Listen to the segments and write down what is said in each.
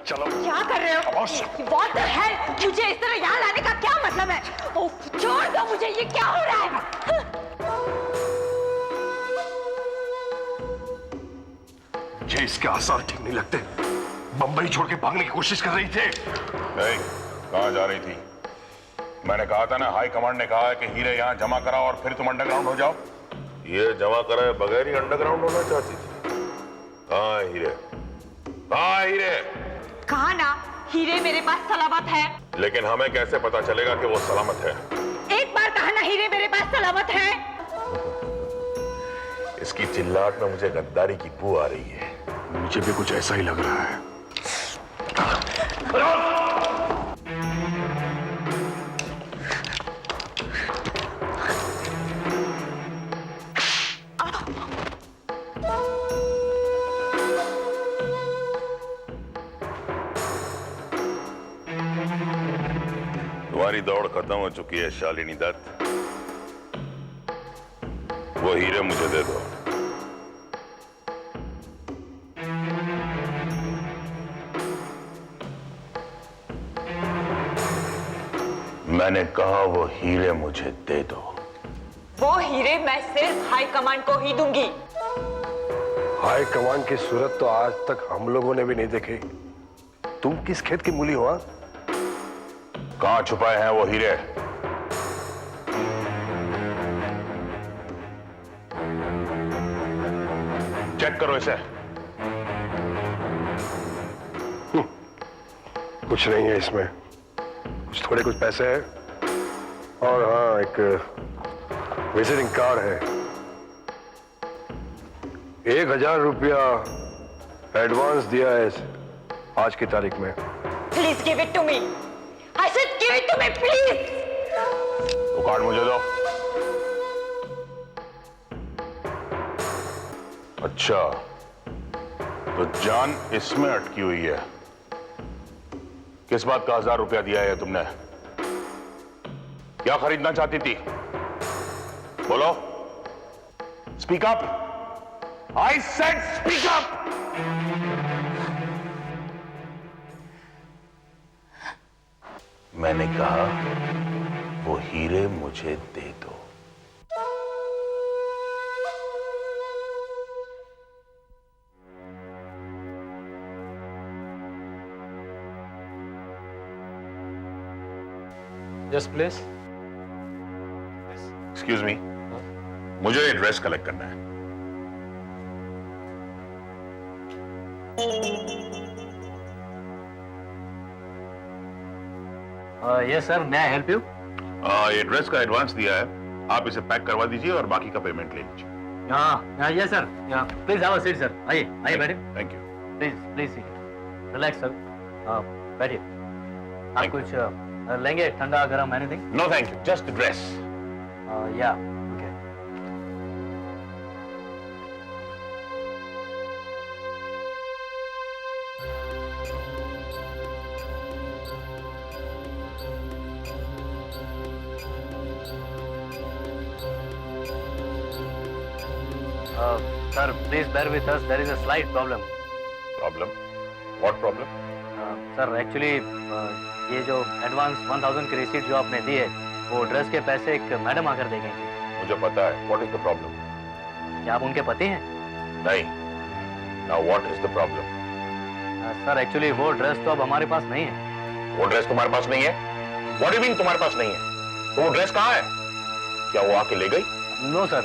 चलो। क्या कर रहे हो? What the hell? मुझे इस तरह यहाँ लाने का क्या मतलब है? ओह, छोड़ दो मुझे, ये क्या हो रहा है? ये इसके आसार ठीक नहीं लगते। बंबई छोड़ के भागने की कोशिश कर रही थी। नहीं, कहाँ जा रही थी? मैंने कहा था ना, हाई कमांड ने कहा है कि हीरे यहाँ जमा कराओ और फिर तुम अंडरग्राउंड हो जाओ। ये जमा कराए बगैर ही अंडरग्राउंड होना चाहती थी। कहाँ है हीरे? कहाँ है हीरे? कहा ना, हीरे मेरे पास सलामत है। लेकिन हमें कैसे पता चलेगा कि वो सलामत है? एक बार कहा ना, हीरे मेरे पास सलामत है। इसकी चिल्लाहट में मुझे गद्दारी की बू आ रही है। मुझे भी कुछ ऐसा ही लग रहा है। तुम्हारी दौड़ खत्म हो चुकी है शालिनी दत्त। वो हीरे मुझे दे दो। मैंने कहा वो हीरे मुझे दे दो। वो हीरे मैं सिर्फ हाई कमांड को ही दूंगी। हाई कमांड की सूरत तो आज तक हम लोगों ने भी नहीं देखी। तुम किस खेत की मूली हो? कहां छुपाए हैं वो हीरे? चेक करो इसे। कुछ नहीं है इसमें। थोड़े कुछ पैसे हैं और हाँ, एक विजिटिंग कार्ड है। 1000 रुपया एडवांस दिया है आज की तारीख में। Please give it to me. I said give it to me please. वो कार्ड मुझे दो। अच्छा, तो जान इसमें अटकी हुई है। किस बात का 1000 रुपया दिया है तुमने? क्या खरीदना चाहती थी? बोलो। Speak up. I said speak up. मैंने कहा वो हीरे मुझे दे दो। Yes, please. एक्सक्यूज मी, मुझे एड्रेस कलेक्ट करना है। Yes, sir. May I help you? Address का एडवांस दिया है, आप इसे पैक करवा दीजिए और बाकी का पेमेंट ले लीजिए। Yes, sir. Yeah. Please have a seat, sir. आइए, आइए बैठिए। Thank you. Please sit. Relax, sir. बैठिए। आप कुछ लेंगे? ठंडा, गरम, anything? No thank you, just dress. Yeah. Okay. Sir, please bear with us. There is a slight problem. Problem? What problem? Sir actually ये जो एडवांस 1000 की रिसीट जो आपने दी है, वो ड्रेस के पैसे एक मैडम आकर दे गई थी। मुझे पता है। What is the problem? क्या आप उनके पति हैं? नहीं। Now what is the problem? Sir actually वो ड्रेस तो अब हमारे पास नहीं है। वो ड्रेस तुम्हारे पास नहीं है? व्हाट डू यू मीन तुम्हारे पास नहीं है? तो वो ड्रेस कहाँ है? क्या वो आके ले गई? No sir.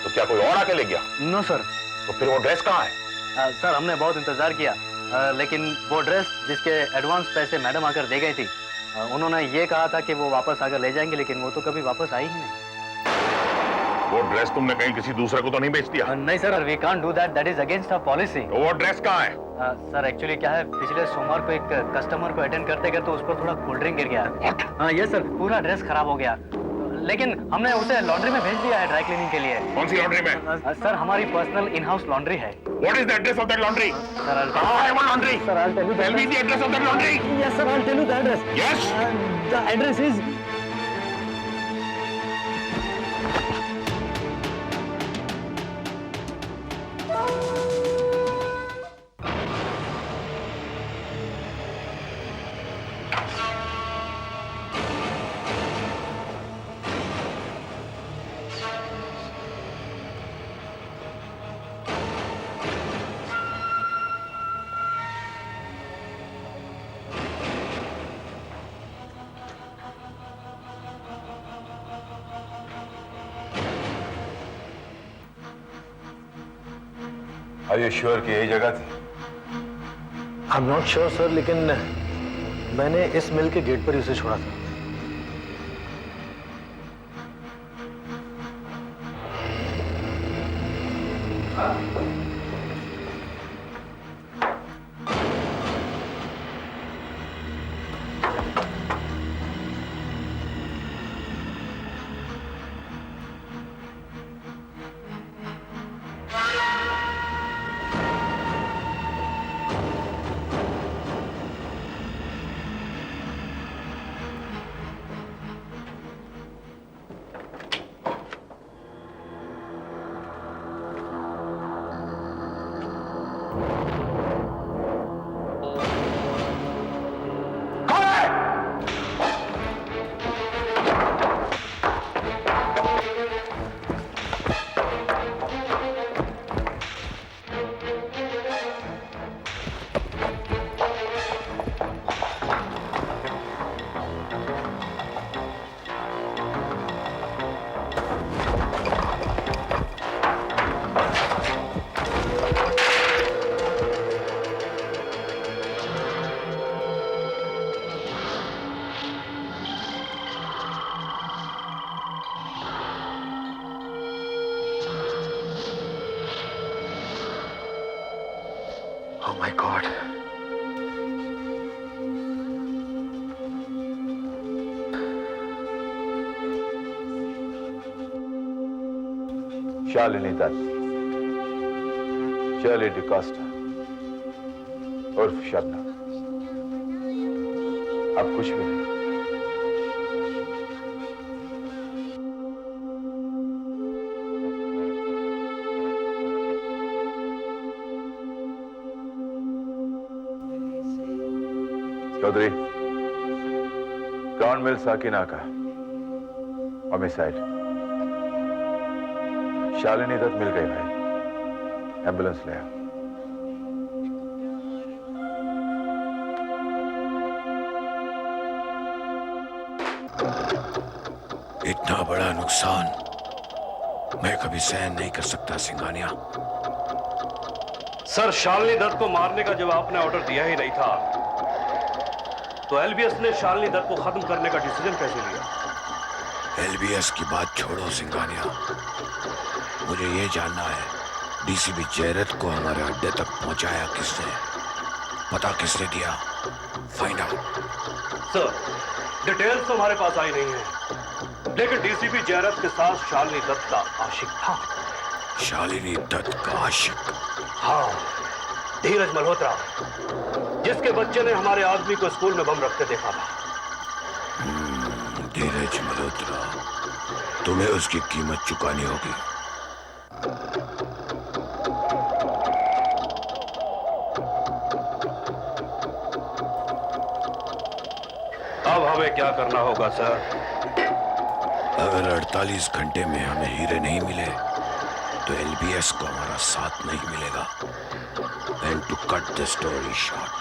तो क्या कोई और आके ले गया? No sir. तो फिर वो ड्रेस कहाँ है? सर हमने बहुत इंतजार किया, लेकिन वो ड्रेस जिसके एडवांस पैसे मैडम आकर दे गई थी, उन्होंने ये कहा था कि वो वापस आकर ले जाएंगे, लेकिन वो तो कभी वापस आई ही नहीं। वो ड्रेस तुमने कहीं किसी दूसरे को तो नहीं बेच दिया? नहीं sir, we can't do that, that is against our policy. तो वो ड्रेस कहाँ है? सर एक्चुअली क्या है, पिछले सोमवार को एक कस्टमर को अटेंड करते करते उस पर थोड़ा कोल्ड ड्रिंक गिर गया। हाँ यस सर, पूरा ड्रेस खराब हो गया, लेकिन हमने उसे लॉन्ड्री में भेज दिया है ड्राई क्लीनिंग के लिए। कौन सी लॉन्ड्री में? सर हमारी पर्सनल इन हाउस लॉन्ड्री है। What is the address of that laundry? Sir कहाँ है वो laundry? Sir, I'll tell you. Tell me the address of that laundry. Yes, sir, I'll tell you the address. Yes. The address is. Are you sure कि यही जगह थी? I am not sure sir, लेकिन मैंने इस मिल के gate पर ही उसे छोड़ा था। Oh my God. Shalini Dutt, Shirley D'Costa उर्फ शबनम, अब कुछ भी नहीं। चौधरी, ग्राउंड मिल साकिना का होमिसाइड। शालिनी दत्त मिल गई भाई, एम्बुलेंस ले आओ। इतना बड़ा नुकसान मैं कभी सहन नहीं कर सकता सिंघानिया। सर, शालिनी दत्त को मारने का जब आपने ऑर्डर दिया ही नहीं था, तो एलबीएस ने शालिनी दत्त को खत्म करने का डिसीजन कैसे लिया? एलबीएस की बात छोड़ो सिंघानिया, मुझे ये जानना है डीसीपी जयरथ को हमारे अड्डे तक पहुंचाया किसने, पता किसने दिया? Find out. सर, डिटेल्स तो हमारे पास आई नहीं है, लेकिन डीसीपी जयरथ के साथ शालिनी दत्त का आशिक था। शालिनी दत्त का आशिक? हाँ, धीरज मल्होत्रा, जिसके बच्चे ने हमारे आदमी को स्कूल में बम रखते देखा था। धीरज मल्होत्रा, तुम्हें उसकी कीमत चुकानी होगी। अब हमें क्या करना होगा सर? अगर 48 घंटे में हमें हीरे नहीं मिले तो एलबीएस को हमारा साथ नहीं मिलेगा। And to cut the story short,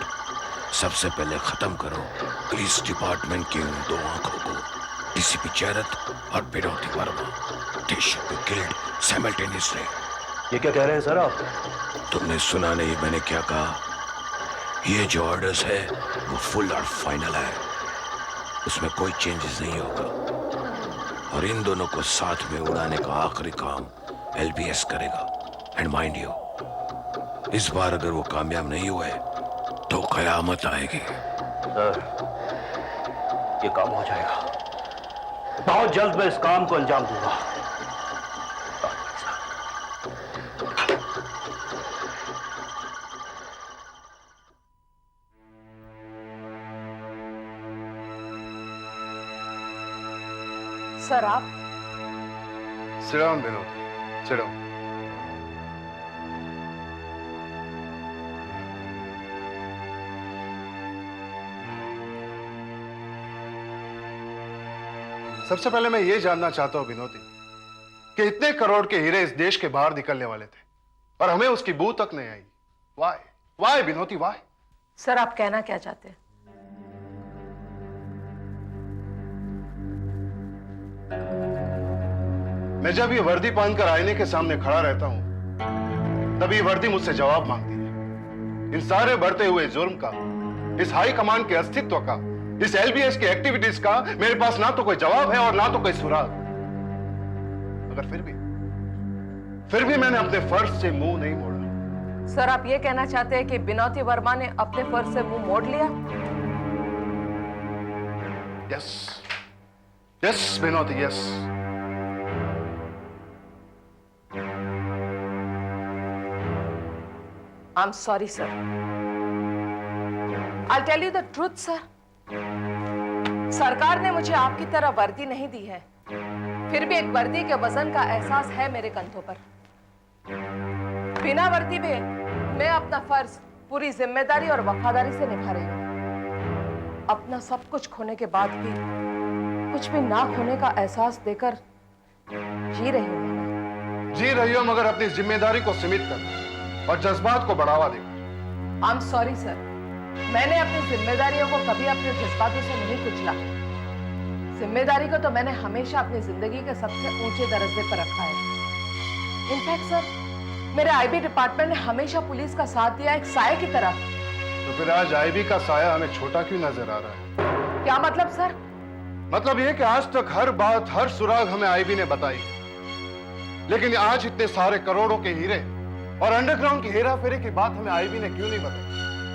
सबसे पहले खत्म करो पुलिस डिपार्टमेंट की उन दो आंखों को, डीसीपी जयरथ और पिनौती Verma. They should be killed simultaneously. ये क्या कह रहे हैं सर आप? तुमने सुना नहीं मैंने क्या कहा? ये जो ऑर्डर्स है वो फुल और फाइनल है, उसमें कोई चेंजेस नहीं होगा। और इन दोनों को साथ में उड़ाने का आखिरी काम एलबीएस करेगा। एंड माइंड यू, इस बार अगर वो कामयाब नहीं हुए तो कयामत आएगी। सर, ये काम हो जाएगा, बहुत जल्द मैं इस काम को अंजाम दूंगा। सर आप? Sit down, Vinod. Sit down. सबसे पहले मैं ये जानना चाहता हूं विनोदी कि इतने करोड़ के हीरे इस देश के बाहर निकलने वाले थे और हमें उसकी बू तक नहीं आई। वाई वाई विनोदी वाई? सर आप कहना क्या चाहते हैं? मैं जब ये वर्दी पहनकर आईने के सामने खड़ा रहता हूं तभी वर्दी मुझसे जवाब मांगती है। इन सारे बढ़ते हुए जुर्म का, इस हाई कमांड के अस्तित्व का, इस एलबीएस की एक्टिविटीज का मेरे पास ना तो कोई जवाब है और ना तो कोई सुराग। मगर फिर भी मैंने अपने फर्ज से मुंह नहीं मोड़ा। सर, आप ये कहना चाहते हैं कि बिनौती वर्मा ने अपने फर्ज से मुंह मोड़ लिया? Yes, yes Binauti, yes. I'm sorry, sir. I'll tell you the truth, sir. सरकार ने मुझे आपकी तरह वर्दी नहीं दी है, फिर भी एक वर्दी के वजन का एहसास है मेरे कंधों पर। बिना वर्दी में मैं अपना फर्ज पूरी जिम्मेदारी और वफादारी से निभा रही हूँ। अपना सब कुछ खोने के बाद भी कुछ भी ना खोने का एहसास देकर जी रही हूँ। जी रही हो, मगर अपनी जिम्मेदारी को सीमित कर और जज्बात को बढ़ावा देकर। I'm sorry, sir. मैंने अपनी जिम्मेदारियों को कभी अपने जज्बातों से नहीं कुचला। जिम्मेदारी को तो मैंने हमेशा अपनी जिंदगी के सबसे ऊंचे दर्जे पर रखा है। इनफैक्ट सर, मेरे आईबी डिपार्टमेंट ने हमेशा पुलिस का साथ दिया, एक साये की तरह। तो फिर आज आईबी का साया हमें छोटा क्यों नजर आ रहा है? क्या मतलब सर? मतलब ये कि आज तक हर बात, हर सुराग हमें आईबी ने बताई, लेकिन आज इतने सारे करोड़ों के हीरे और अंडरग्राउंड की हेरा फेरी की बात हमें आईबी ने क्यों नहीं बताई?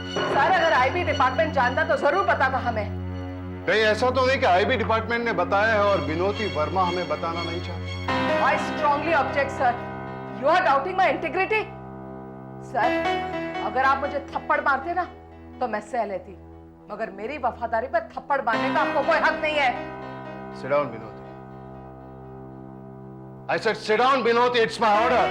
सर, अगर आईबी डिपार्टमेंट जानता तो जरूर बताता हमें। कहीं ऐसा तो नहीं कि आईबी डिपार्टमेंट ने बताया है और बिनौती वर्मा हमें बताना नहीं चाहती? I strongly object, sir. You are doubting my integrity. Sir, अगर आप मुझे थप्पड़ मारते ना तो मैं सह लेती, मगर मेरी वफादारी पर थप्पड़ मारने का आपको कोई हक नहीं है। Sit down, बिनौती। I said sit down, बिनौती. It's my order.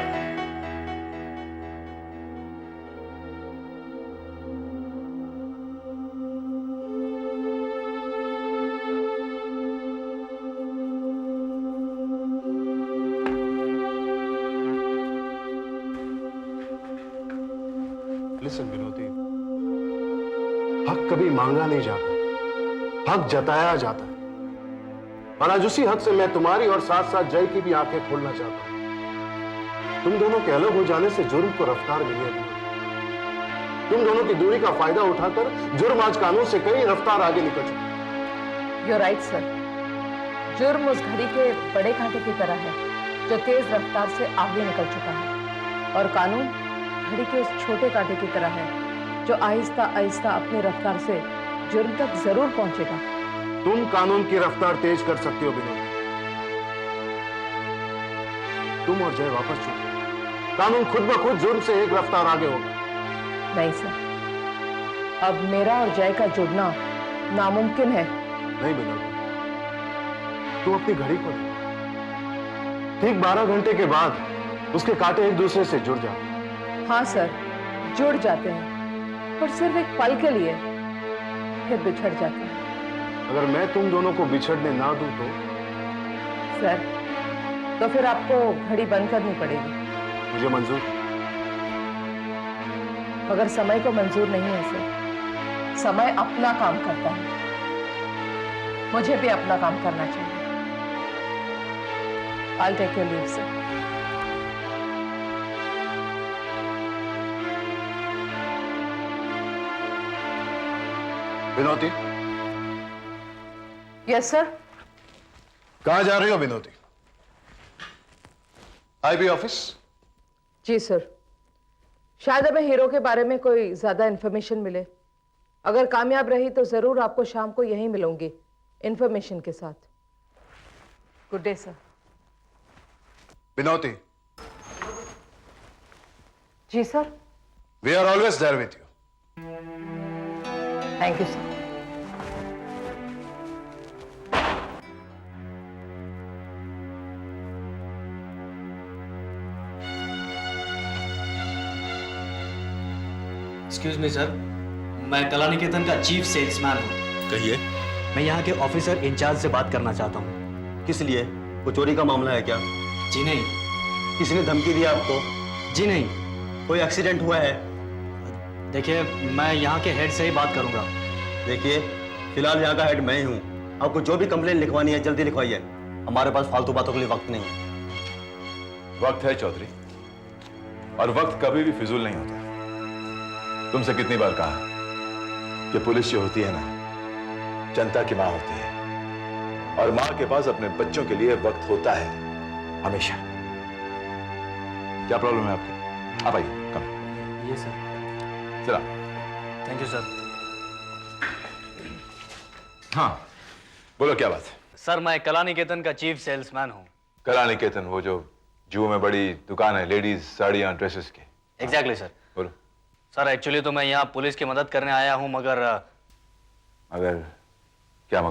Listen, बिनौती, हक कभी मांगा नहीं जाता, हक जताया जाता है। और आज उसी हक से मैं तुम्हारी और साथ साथ जय की भी आंखें खोलना चाहता हूं। तुम दोनों के अलग हो जाने से जुर्म को रफ्तार मिली है। तुम दोनों की दूरी का फायदा उठाकर जुर्म आज कानून से कई रफ्तार आगे निकल चुका। You're right, sir. जुर्म उस घड़ी के बड़े कांटे की तरह है जो तेज रफ्तार से आगे निकल चुका है, और कानून घड़ी के उस छोटे कांटे की तरह है जो आहिस्ता आहिस्ता अपनी रफ्तार से जुर्म तक जरूर पहुंचेगा। तुम कानून की रफ्तार तेज कर सकती हो बिनोद। तुम और जय वापस चुके, कानून खुद ब खुद जुर्म से एक रफ्तार आगे होगा। नहीं सर, अब मेरा और जय का जुड़ना नामुमकिन है। नहीं बिनोद, तू अपनी घड़ी को ले। ठीक 12 घंटे के बाद उसके कांटे एक दूसरे से जुड़ जाते। हाँ सर, जुड़ जाते हैं, पर सिर्फ एक पल के लिए, फिर बिछड़ जाते हैं। अगर मैं तुम दोनों को बिछड़ने ना दूं तो? सर, तो फिर आपको घड़ी बंद करनी पड़ेगी। मुझे मंजूर, मगर समय को मंजूर नहीं है सर। समय अपना काम करता है, मुझे भी अपना काम करना चाहिए। I'll take your leave, sir. Binauti, yes sir. कहां जा रही हो बिनौती? IB office? जी सर, शायद हमें हीरो के बारे में कोई ज्यादा इंफॉर्मेशन मिले। अगर कामयाब रही तो जरूर आपको शाम को यहीं मिलूंगी इंफॉर्मेशन के साथ। Good day sir. बिनौती, जी sir. We are always there with you. Thank you sir. Excuse me sir, मैं कला निकेतन का चीफ सेल्समैन हूँ। कहिए। मैं यहाँ के ऑफिसर इंचार्ज से बात करना चाहता हूँ। किस लिए? कोई चोरी का मामला है क्या? जी नहीं। किसी ने धमकी दी आपको? जी नहीं। कोई एक्सीडेंट हुआ है? देखिए, मैं यहाँ के हेड से ही बात करूँगा। देखिए, फिलहाल यहाँ का हेड मैं ही हूँ। आपको जो भी कंप्लेन लिखवानी है जल्दी लिखवाइए, हमारे पास फालतू बातों के लिए वक्त नहीं है। वक्त है चौधरी, और वक्त कभी भी फिजूल नहीं होता। तुमसे कितनी बार कहा कि पुलिस जो होती है ना, जनता की मां होती है, और मां के पास अपने बच्चों के लिए वक्त होता है हमेशा। क्या प्रॉब्लम है आपकी? आप आइए, कम। ये सर। चला। Thank you sir. हाँ, बोलो क्या बात है? सर, मैं कलानिकेतन का चीफ सेल्समैन हूँ। कलानिकेतन, वो जो जुहू में बड़ी दुकान है लेडीज साड़ियाँ ड्रेसेस की? Exactly sir. बोलो। सर, एक्चुअली तो मैं यहाँ पुलिस की मदद करने आया हूँ, मगर क्या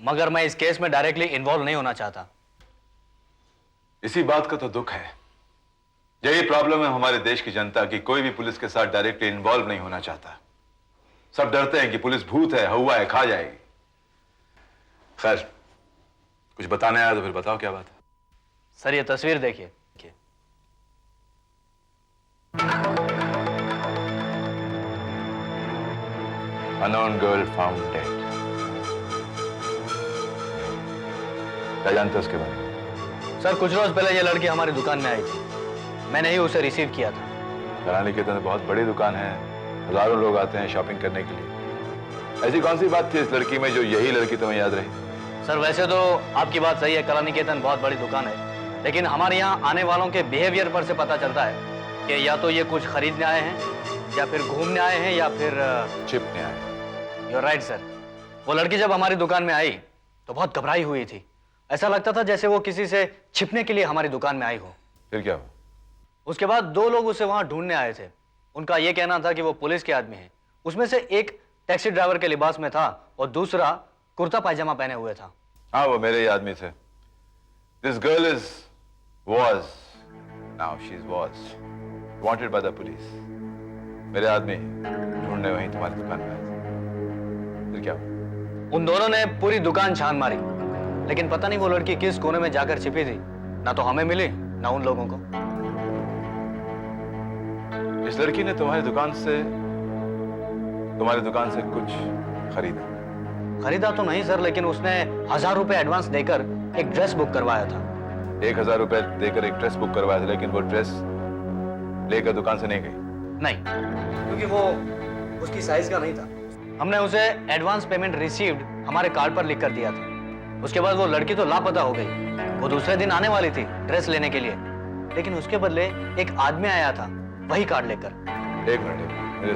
मगर मैं इस केस में डायरेक्टली इन्वॉल्व नहीं होना चाहता। इसी बात का तो दुख है। यही प्रॉब्लम है हमारे देश की जनता की, कोई भी पुलिस के साथ डायरेक्टली इन्वॉल्व नहीं होना चाहता। सब डरते हैं कि पुलिस भूत है, हवा है, खा जाएगी। खैर, कुछ बताने आया तो फिर बताओ क्या बात है। सर, ये तस्वीर देखिए। Unknown girl found dead. क्या जानते हो उसके बारे में? सर, कुछ रोज पहले ये लड़की हमारी दुकान में आई थी। मैंने ही उसे रिसीव किया था। कलानिकेतन बहुत बड़ी दुकान है, हजारों लोग आते हैं शॉपिंग करने के लिए। ऐसी कौन सी बात थी इस लड़की में जो यही लड़की तुम्हें याद रही? सर, वैसे तो आपकी बात सही है, कलानिकेतन बहुत बड़ी दुकान है, लेकिन हमारे यहाँ आने वालों के बिहेवियर पर से पता चलता है कि या तो ये कुछ खरीदने आए हैं, या फिर घूमने आए हैं, या फिर छिपने आए हैं। You right sir. वो लड़की जब हमारी दुकान में आई तो बहुत घबराई हुई थी। ऐसा लगता था जैसे वो किसी से छिपने के लिए हमारी दुकान में आई हो। फिर क्या हुआ? उसके बाद 2 लोग उसे वहां ढूंढने आए थे। उनका यह कहना था कि वो पुलिस के आदमी हैं। उसमें से एक टैक्सी ड्राइवर के लिबास में था और दूसरा कुर्ता पायजामा पहने हुए था। हाँ, वो मेरे ही आदमी थे। This girl was wanted by the police. मेरे आदमी ढूंढने वहीं तुम्हारी दुकान में आए थे। फिर क्या हुआ? उन दोनों ने पूरी दुकान छान मारी, लेकिन पता नहीं वो लड़की किस कोने में जाकर छिपी थी। ना तो हमें मिली, ना उन लोगों को। इस लड़की ने तुम्हारी दुकान से कुछ खरीदा तो नहीं सर, लेकिन उसने 1000 रुपए एडवांस देकर एक ड्रेस बुक करवाया था। 1000 रुपए देकर एक ड्रेस बुक करवाया था, लेकिन वो ड्रेस लेकर दुकान से नहीं गई? नहीं, क्योंकि वो उसकी साइज का नहीं था। हमने उसे एडवांस पेमेंट रिसीव्ड हमारे कार्ड पर लिख कर दिया था। उसके बाद वो लड़की तो लापता हो गई। वो दूसरे दिन आने वाली थी ड्रेस लेने के लिए, लेकिन उसके बदले एक आदमी आया था वही कार्ड लेकर। एक मिनट, मुझे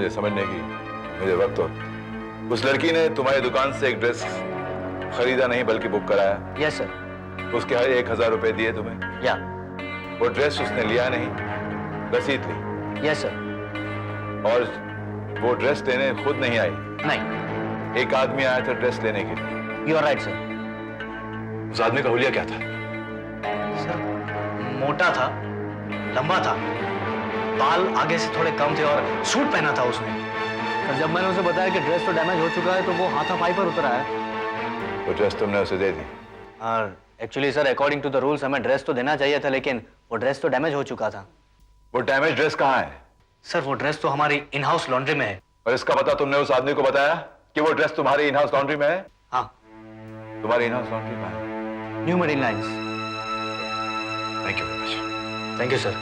समझने की मुझे वक्त हो। उस लड़की ने तुम्हारी दुकान से एक ड्रेस खरीदा नहीं बल्कि बुक कराया? Yes sir. उसके हर 1000 रुपए दिए तुम्हें? या। वो ड्रेस उसने लिया नहीं, रसीद ली? Yes sir. और वो ड्रेस लेने खुद नहीं आई? नहीं, एक आदमी आया था ड्रेस लेने के लिए? You are right sir. उस आदमी का हुलिया क्या था? सर, मोटा था, लंबा था, बाल आगे से थोड़े कम थे और सूट पहना था उसने। सर, जब मैंने उसे बताया कि ड्रेस तो डैमेज हो चुका है तो वो हाथापाई पर उतर आया। वो ड्रेस तुमने उसे दे दी? Actually sir, according to the rules हमें ड्रेस तो देना चाहिए था, लेकिन वो ड्रेस तो डैमेज हो चुका था। वो डैमेज ड्रेस कहाँ है? सर, वो ड्रेस तो हमारी इन हाउस लॉन्ड्री में है। और इसका पता तुमने उस आदमी को बताया कि वो ड्रेस तुम्हारी इन हाउस लॉन्ड्री में है? हाँ। तुम्हारी इन हाउस लॉन्ड्री में है? New marine lines. Thank you very much. Thank you sir.